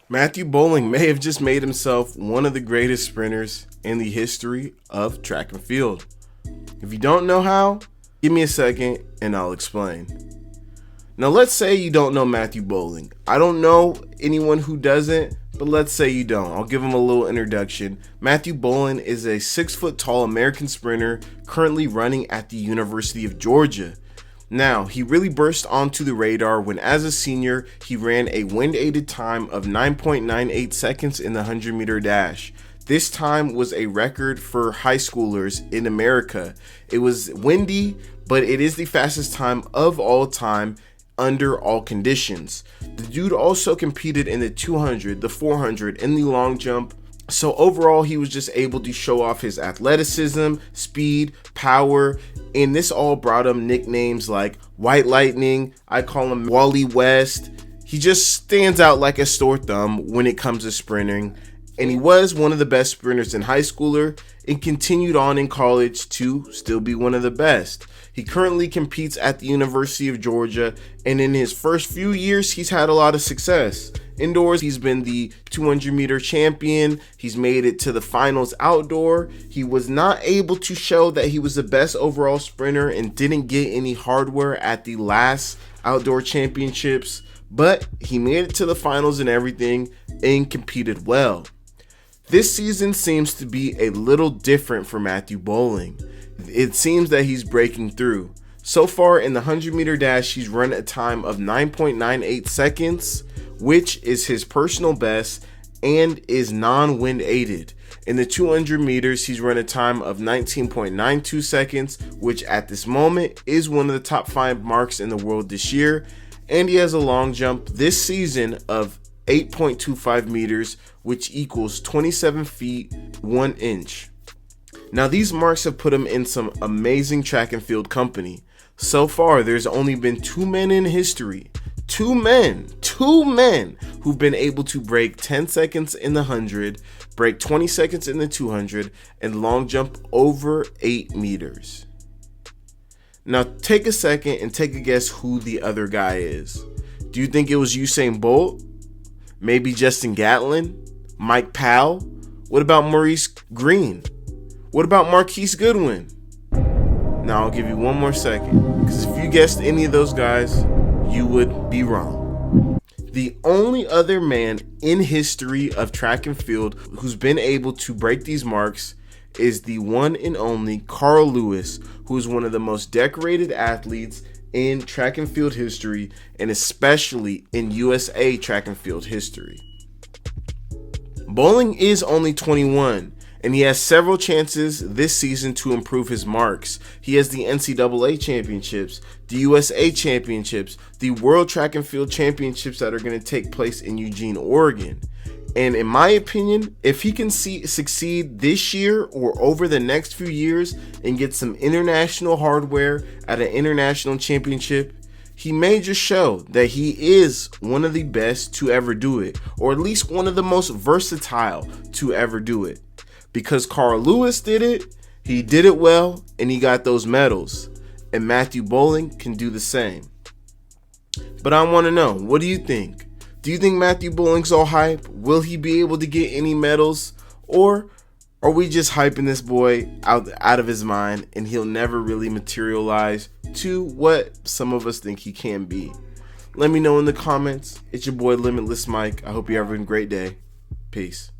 Matthew Boling may have just made himself one of the greatest sprinters in the history of track and field. If you don't know how, give me a second and I'll explain. Now let's say you don't know Matthew Boling. I don't know anyone who doesn't, but let's say you don't. I'll give him a little introduction. Matthew Boling is a 6 foot tall American sprinter currently running at the University of Georgia. Now, he really burst onto the radar when as a senior, he ran a wind-aided time of 9.98 seconds in the 100-meter dash. This time was a record for high schoolers in America. It was windy, but it is the fastest time of all time under all conditions. The dude also competed in the 200, the 400, and the long jump. So overall, he was just able to show off his athleticism, speed, power, and this all brought him nicknames like White Lightning. I call him Wally West. He just stands out like a sore thumb when it comes to sprinting, and he was one of the best sprinters in high schooler and continued on in college to still be one of the best. He currently competes at the University of Georgia, and in his first few years, he's had a lot of success. Indoors, he's been the 200-meter champion. He's made it to the finals outdoor. He was not able to show that he was the best overall sprinter and didn't get any hardware at the last outdoor championships, but he made it to the finals and everything and competed well. This season seems to be a little different for Matthew Boling. It seems that he's breaking through. So far in the 100-meter dash, he's run a time of 9.98 seconds, which is his personal best and is non-wind aided. In the 200 meters, he's run a time of 19.92 seconds, which at this moment is one of the top 5 marks in the world this year. And he has a long jump this season of 8.25 meters, which equals 27 feet 1 inch. Now these marks have put him in some amazing track and field company. So far, there's only been 2 men in history, two men who've been able to break 10 seconds in the 100, break 20 seconds in the 200, and long jump over 8 meters. Now take a second and take a guess who the other guy is. Do you think it was Usain Bolt? Maybe Justin Gatlin? Mike Powell? What about Maurice Green? What about Marquise Goodwin? Now I'll give you one more second, because if you guessed any of those guys, you would be wrong. The only other man in history of track and field who's been able to break these marks is the one and only Carl Lewis, who is one of the most decorated athletes in track and field history, and especially in USA track and field history. Boling is only 21, and he has several chances this season to improve his marks. He has the NCAA championships, the USA championships, the World Track and Field championships that are going to take place in Eugene, Oregon. And in my opinion, if he can succeed this year or over the next few years and get some international hardware at an international championship, he may just show that he is one of the best to ever do it, or at least one of the most versatile to ever do it. Because Carl Lewis did it, he did it well, and he got those medals. And Matthew Boling can do the same. But I want to know, what do you think? Do you think Matthew Boling's all hype? Will he be able to get any medals? Or are we just hyping this boy out of his mind and he'll never really materialize to what some of us think he can be? Let me know in the comments. It's your boy Limitless Mike. I hope you're having a great day. Peace.